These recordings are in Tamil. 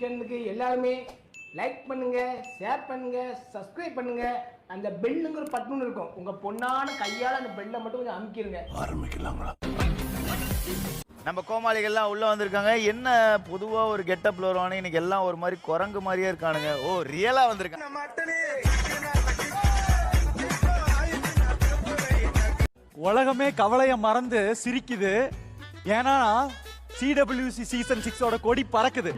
சேனலுக்கு எல்லாருமே லைக் பண்ணுங்க, ஷேர் பண்ணுங்க, சப்ஸ்கிரைப் பண்ணுங்க. அந்த பெல்லுங்கிற பட்டன் இருக்கும், உங்க பொண்ணான கையால அந்த பெல்லை மட்டும் கொஞ்சம் அமுக்கிடுங்க. ஆரம்பிக்கலாங்களா? நம்ம கோமாளிகள்லாம் உள்ள வந்திருக்காங்க. என்ன பொதுவா ஒரு கெட்டப்ல வருவானு, இன்னைக்கு எல்லாம் ஒரு மாதிரி குரங்கு மாதிரியே இருக்கானுங்க. ஓ, ரியலா வந்திருக்காங்க. உலகமே கவலைய மறந்து சிரிக்குது. ஏன்னா CWC சீசன் 6 கொடி பறக்குது.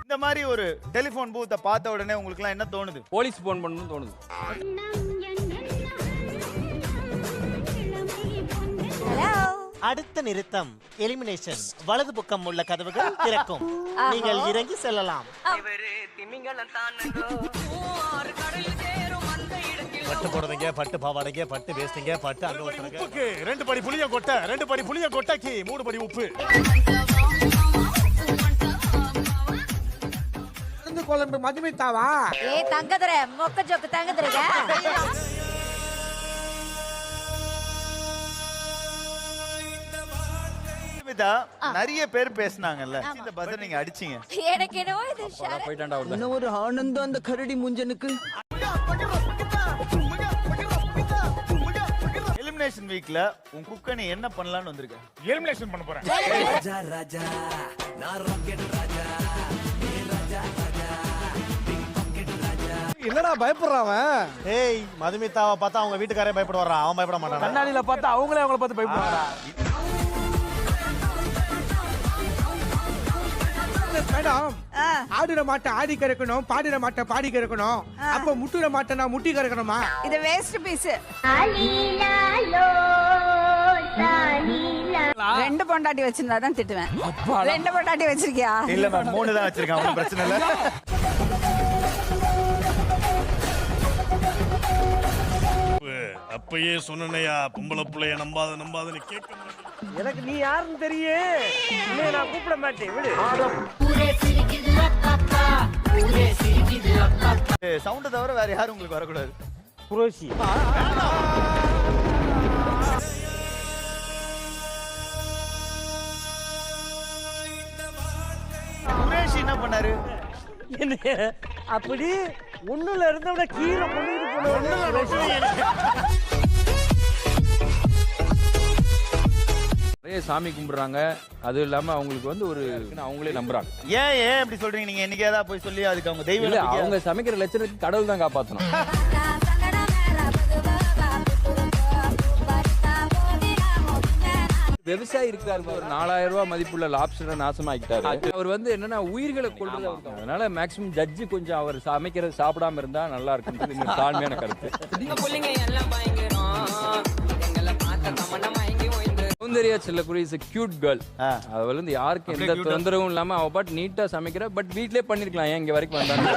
இந்த மாதிரி ஒரு டெலிபோன் பூத்தை பார்த்த உடனே உங்களுக்கு எல்லாம் என்ன தோணுது? போலீஸ் போன் பண்ணணும்னு தோணுது. அடுத்த நிறுத்தம் எலிமினேஷன். வலது பக்கம் உள்ள கதவுகள் திறக்கும். நீங்கள் இறங்கி செல்லலாம். பட்டு போடுறீங்க, பட்டு பாவாடைங்க, பட்டு வேஸ்டிங்க, பட்டு அங்க ஒருத்தங்க. 2 படி புளிய கொட்டை, 2 படி புளிய கொட்டைக்கு 3 படி உப்பு. குழம்பு மதுமித்தாவா? ஏ தங்கதுர மொக்க ஜோக்கு தங்கதுரங்க. நிறைய பேர் பேசினாங்கல்ல, இந்த பஜனை நீங்க அடிச்சீங்க. எனக்கு என்னவோ இது போயிட்டாண்டா உள்ள. இன்னும் ஒரு ஆனந்தம் அந்த கரடி முஞ்சனுக்கு. எலிமினேஷன் வீக்ல உன் குக்க நீ என்ன பண்ணலாம்னு வந்திருக்க? எலிமினேஷன் பண்ண போறேன். ராஜா ராஜா நான் ராக்கெட் ராஜா. என்னடா பயப்படுறான்? ஏய், மதுமிதாவை பார்த்தா அவங்க வீட்டுக்காரே பயப்பட வர்றான். அவன் பயப்பட மாட்டான். கண்ணாடியில பார்த்தா அவங்களே அவங்கள பார்த்து பயப்படுறாங்க. மேடம், ஆடுற மாட்டை ஆடி கறக்கணும், பாடுற மாட்டை பாடி கறக்கணும். அப்ப முட்டுற மாட்டை நான் முட்டி கறக்கணுமா? இது வேஸ்ட் பீஸ். 2 பொண்டாட்டி வச்சிருந்தா தான் திட்டுவேன். 2 பொண்டாட்டி வச்சிருக்கியா? இல்ல மேம், 3 தான் வச்சிருக்கேன். ஒன்றும் பிரச்சனை இல்ல. அப்பயே சொன்னையா, பொம்பளை பிள்ளைய நம்பாதன்னு கேட்க மாட்டேன். எனக்கு நீ யாருன்னு தெரியும். நான் கூப்பிட மாட்டேன், விடு. சவுண்ட் தவிர வேற யாரும் உங்களுக்கு வரக்கூடாது. புரோஷி. குரேஷி என்ன பண்ணாரு? அப்படி ஒண்ணுல இருந்தவன கீழே பண்ணிட்டு நிறைய சாமி கும்பிடுறாங்க. அது இல்லாம அவங்களுக்கு வந்து ஒரு அவங்களே நம்புறாங்க. ஏன் அப்படி சொல்றீங்க? நீங்க என்னைக்கு ஏதாவது போய் சொல்லி அதுக்கு அவங்க தெய்வம் இல்ல, நம்பிக்கையா? அவங்க சமைக்கிற லட்சணத்துக்கு கடவுள் தான் காப்பாத்தணும். விவசாயி இருக்கிறாரு, ஒரு 4000 ரூபாய் மதிப்புள்ள லாப்ஸ்டரை நாசமாக்கிட்டாரு. அவர் வந்து என்னன்னா உயிர்களை கொள்றது. அதனால மேக்சிமம் ஜட்ஜி கொஞ்சம் அவர் சமைக்கிறது சாப்பிடாம இருந்தா நல்லா இருக்கும். தாழ்மையான கருத்து. சௌந்தர்யா செல்லக்குடி இஸ் a cute girl. அவ வந்து யாருக்கு எந்த தொந்தரவும் இல்லாம அவ பாட்டு நீட்டா சமைக்கிறா. பட் வீட்லயே பண்ணிருக்கலாம், ஏன் இங்க வரைக்கும் வந்தாங்க?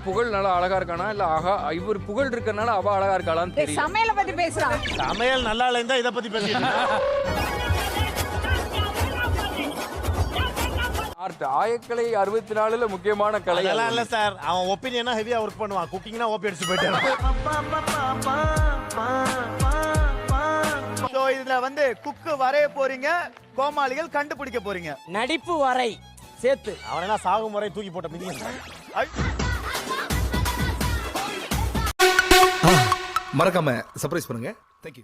புகழ் நல்லா அழகா இருக்கானா இல்ல இவர் புகழ் இருக்கறனால அவ அழகா இருக்காளான்னு தெரியல. சமையல பத்தி பேசுறான். சமையல் நல்லா இல்லைன்னா இத பத்தி பேசிட்டு. ஆர்ட் ஆயக்கலை 64ல முக்கியமான கலை. அதெல்லாம் இல்ல சார், அவன் ஒபினியனா ஹெவியா வொர்க் பண்ணுவான். குக்கிங்னா ஓபி அடிச்சு போயிட்டான். சோ இதுல வந்து குக்கு வரைய போறீங்க, கோமாளிகள் கண்டுபிடிக்க போறீங்க. நடிப்பு வரை சேர்த்து. அவன் என்ன சாகும் முறை தூக்கி போட்ட மிதியன். மறக்காம சர்ப்ரைஸ் பண்ணுங்க. தேங்க்யூ.